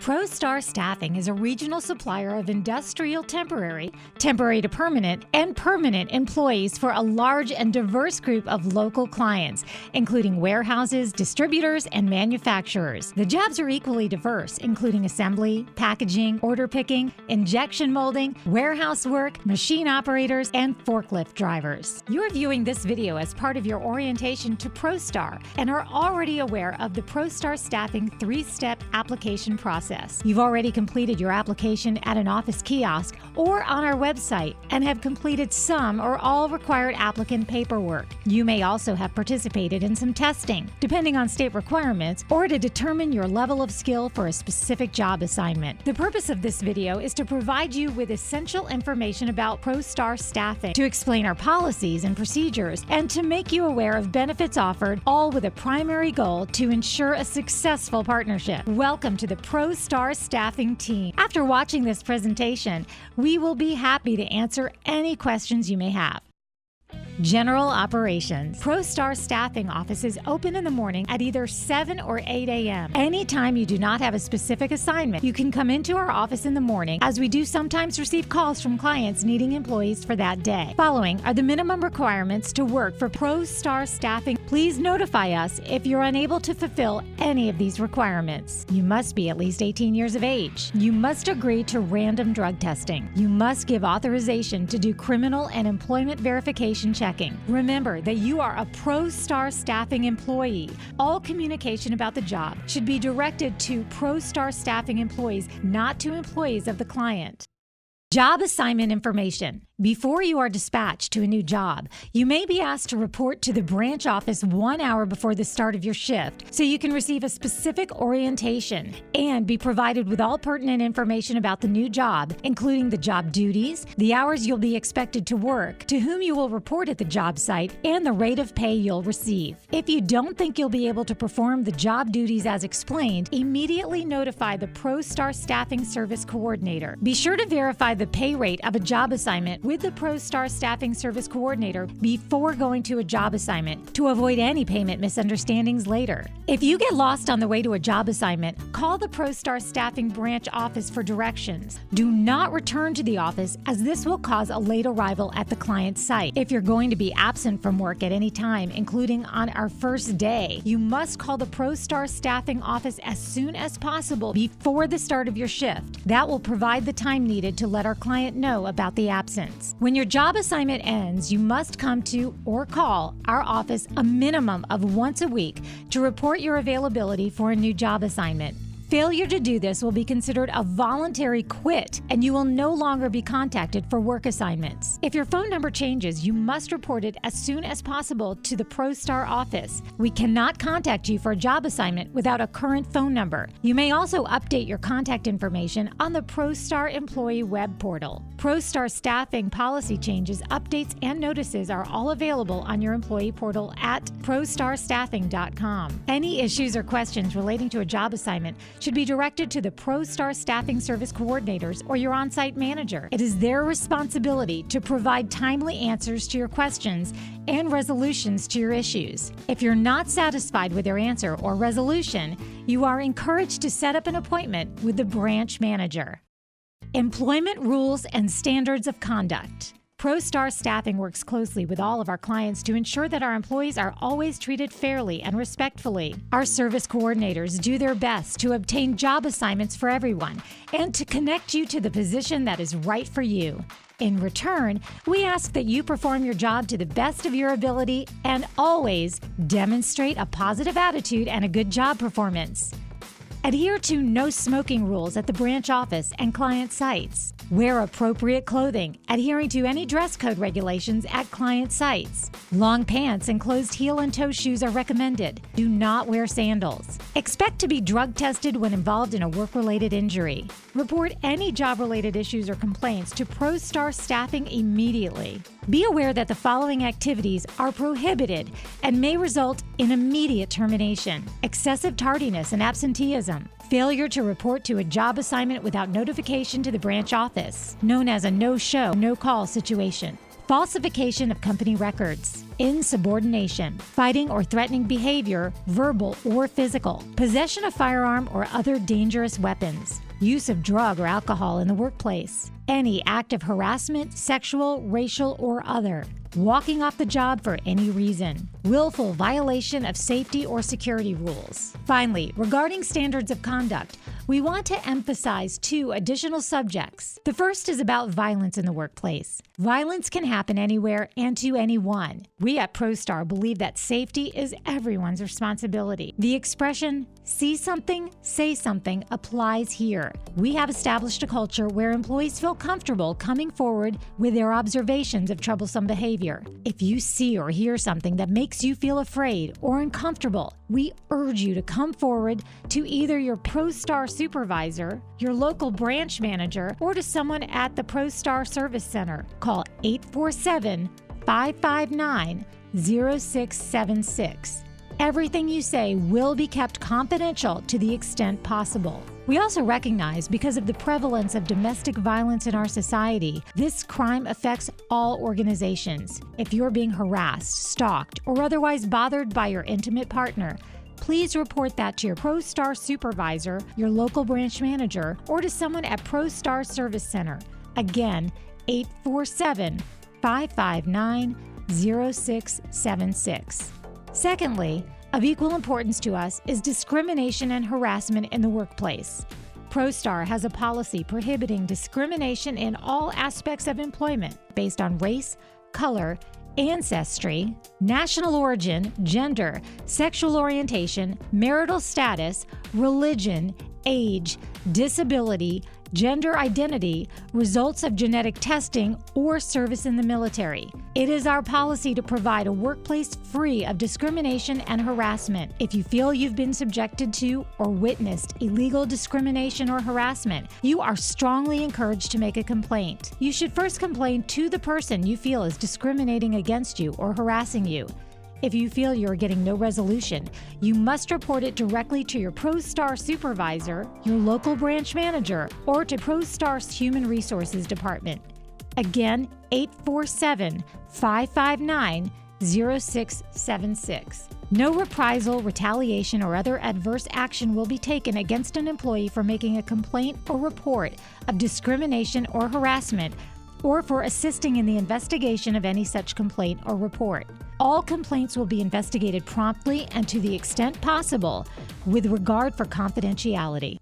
ProStar Staffing is a regional supplier of industrial temporary to permanent, and permanent employees for a large and diverse group of local clients, including warehouses, distributors, and manufacturers. The jobs are equally diverse, including assembly, packaging, order picking, injection molding, warehouse work, machine operators, and forklift drivers. You're viewing this video as part of your orientation to ProStar and are already aware of the ProStar Staffing 3-step application process. You've already completed your application at an office kiosk or on our website and have completed some or all required applicant paperwork. You may also have participated in some testing, depending on state requirements, or to determine your level of skill for a specific job assignment. The purpose of this video is to provide you with essential information about ProStar Staffing, to explain our policies and procedures, and to make you aware of benefits offered, all with a primary goal to ensure a successful partnership. Welcome to the ProStar Staffing team. After watching this presentation, we will be happy to answer any questions you may have. General operations. ProStar Staffing office is open in the morning at either 7 or 8 a.m. Anytime you do not have a specific assignment, you can come into our office in the morning, as we do sometimes receive calls from clients needing employees for that day. Following are the minimum requirements to work for ProStar Staffing. Please notify us if you're unable to fulfill any of these requirements. You must be at least 18 years of age. You must agree to random drug testing. You must give authorization to do criminal and employment verification checking. Remember that you are a ProStar Staffing employee. All communication about the job should be directed to ProStar Staffing employees, not to employees of the client. Job assignment information. Before you are dispatched to a new job, you may be asked to report to the branch office 1 hour before the start of your shift so you can receive a specific orientation and be provided with all pertinent information about the new job, including the job duties, the hours you'll be expected to work, to whom you will report at the job site, and the rate of pay you'll receive. If you don't think you'll be able to perform the job duties as explained, immediately notify the ProStar Staffing Service Coordinator. Be sure to verify the pay rate of a job assignment with the ProStar Staffing Service Coordinator before going to a job assignment to avoid any payment misunderstandings later. If you get lost on the way to a job assignment, call the ProStar Staffing branch office for directions. Do not return to the office, as this will cause a late arrival at the client's site. If you're going to be absent from work at any time, including on our first day, you must call the ProStar Staffing office as soon as possible before the start of your shift. That will provide the time needed to let our client know about the absence. When your job assignment ends, you must come to or call our office a minimum of once a week to report your availability for a new job assignment. Failure to do this will be considered a voluntary quit, and you will no longer be contacted for work assignments. If your phone number changes, you must report it as soon as possible to the ProStar office. We cannot contact you for a job assignment without a current phone number. You may also update your contact information on the ProStar employee web portal. ProStar Staffing policy changes, updates, and notices are all available on your employee portal at ProStarStaffing.com. Any issues or questions relating to a job assignment should be directed to the ProStar Staffing Service Coordinators or your on-site manager. It is their responsibility to provide timely answers to your questions and resolutions to your issues. If you're not satisfied with their answer or resolution, you are encouraged to set up an appointment with the branch manager. Employment rules and standards of conduct. ProStar Staffing works closely with all of our clients to ensure that our employees are always treated fairly and respectfully. Our service coordinators do their best to obtain job assignments for everyone and to connect you to the position that is right for you. In return, we ask that you perform your job to the best of your ability and always demonstrate a positive attitude and a good job performance. Adhere to no smoking rules at the branch office and client sites. Wear appropriate clothing, adhering to any dress code regulations at client sites. Long pants and closed heel and toe shoes are recommended. Do not wear sandals. Expect to be drug tested when involved in a work-related injury. Report any job-related issues or complaints to ProStar Staffing immediately. Be aware that the following activities are prohibited and may result in immediate termination: excessive tardiness and absenteeism, failure to report to a job assignment without notification to the branch office, known as a no-show, no-call situation, falsification of company records, insubordination, fighting or threatening behavior, verbal or physical, possession of firearm or other dangerous weapons, use of drug or alcohol in the workplace, any act of harassment, sexual, racial, or other, walking off the job for any reason, willful violation of safety or security rules. Finally, regarding standards of conduct, we want to emphasize 2 additional subjects. The first is about violence in the workplace. Violence can happen anywhere and to anyone. We at ProStar believe that safety is everyone's responsibility. The expression, see something, say something, applies here. We have established a culture where employees feel comfortable coming forward with their observations of troublesome behavior. If you see or hear something that makes you feel afraid or uncomfortable, we urge you to come forward to either your ProStar supervisor, your local branch manager, or to someone at the ProStar Service Center. Call 847-559-0676. Everything you say will be kept confidential to the extent possible. We also recognize, because of the prevalence of domestic violence in our society, this crime affects all organizations. If you're being harassed, stalked, or otherwise bothered by your intimate partner, please report that to your ProStar supervisor, your local branch manager, or to someone at ProStar Service Center. Again, 847-559-0676. Secondly, of equal importance to us is discrimination and harassment in the workplace. ProStar has a policy prohibiting discrimination in all aspects of employment based on race, color, ancestry, national origin, gender, sexual orientation, marital status, religion, age, disability, gender identity, results of genetic testing, or service in the military. It is our policy to provide a workplace free of discrimination and harassment. If you feel you've been subjected to or witnessed illegal discrimination or harassment, you are strongly encouraged to make a complaint. You should first complain to the person you feel is discriminating against you or harassing you. If you feel you're getting no resolution, you must report it directly to your ProStar supervisor, your local branch manager, or to ProStar's Human Resources Department. Again, 847-559-0676. No reprisal, retaliation, or other adverse action will be taken against an employee for making a complaint or report of discrimination or harassment, or for assisting in the investigation of any such complaint or report. All complaints will be investigated promptly and to the extent possible with regard for confidentiality.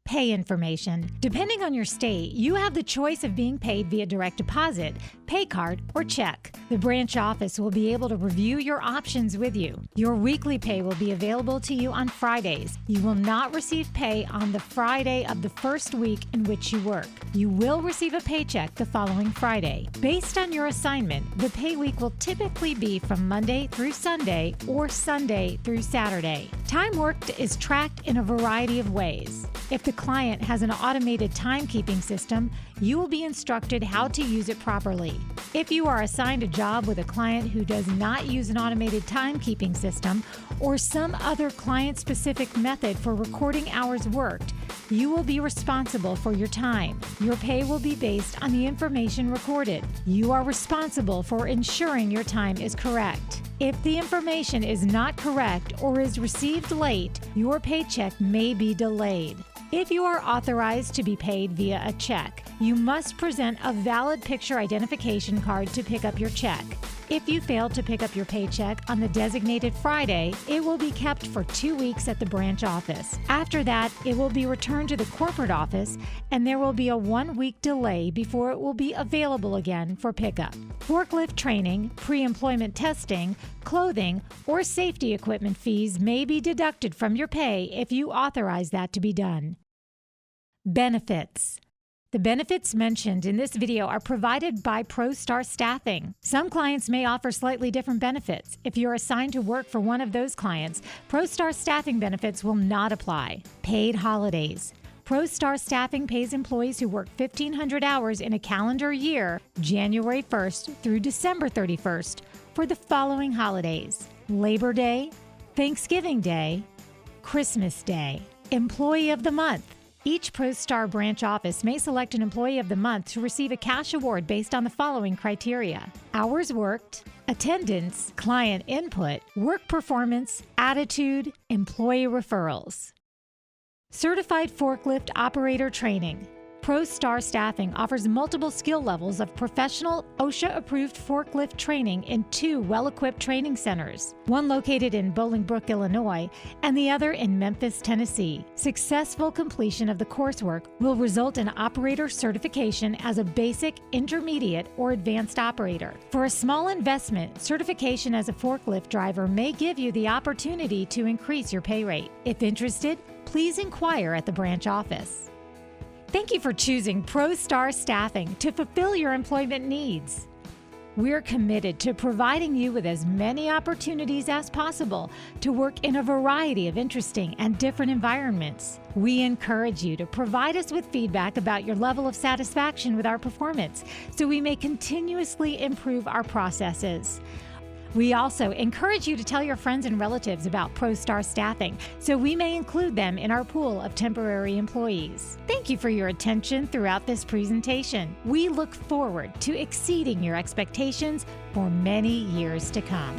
Pay information. Depending on your state, you have the choice of being paid via direct deposit, pay card, or check. The branch office will be able to review your options with you. Your weekly pay will be available to you on Fridays. You will not receive pay on the Friday of the first week in which you work. You will receive a paycheck the following Friday. Based on your assignment, the pay week will typically be from Monday through Sunday or Sunday through Saturday. Time worked is tracked in a variety of ways. If the client has an automated timekeeping system, you will be instructed how to use it properly. If you are assigned a job with a client who does not use an automated timekeeping system or some other client-specific method for recording hours worked, you will be responsible for your time. Your pay will be based on the information recorded. You are responsible for ensuring your time is correct. If the information is not correct or is received late, your paycheck may be delayed. If you are authorized to be paid via a check, you must present a valid picture identification card to pick up your check. If you fail to pick up your paycheck on the designated Friday, it will be kept for 2 weeks at the branch office. After that, it will be returned to the corporate office, and there will be a 1-week delay before it will be available again for pickup. Forklift training, pre-employment testing, clothing, or safety equipment fees may be deducted from your pay if you authorize that to be done. Benefits. The benefits mentioned in this video are provided by ProStar Staffing. Some clients may offer slightly different benefits. If you're assigned to work for one of those clients, ProStar Staffing benefits will not apply. Paid holidays. ProStar Staffing pays employees who work 1,500 hours in a calendar year, January 1st through December 31st, for the following holidays: Labor Day, Thanksgiving Day, Christmas Day. Employee of the Month. Each ProStar branch office may select an Employee of the Month to receive a cash award based on the following criteria: hours worked, attendance, client input, work performance, attitude, employee referrals. Certified Forklift Operator Training. ProStar Staffing offers multiple skill levels of professional OSHA-approved forklift training in 2 well-equipped training centers, one located in Bolingbrook, Illinois, and the other in Memphis, Tennessee. Successful completion of the coursework will result in operator certification as a basic, intermediate, or advanced operator. For a small investment, certification as a forklift driver may give you the opportunity to increase your pay rate. If interested, please inquire at the branch office. Thank you for choosing ProStar Staffing to fulfill your employment needs. We're committed to providing you with as many opportunities as possible to work in a variety of interesting and different environments. We encourage you to provide us with feedback about your level of satisfaction with our performance so we may continuously improve our processes. We also encourage you to tell your friends and relatives about ProStar Staffing so we may include them in our pool of temporary employees. Thank you for your attention throughout this presentation. We look forward to exceeding your expectations for many years to come.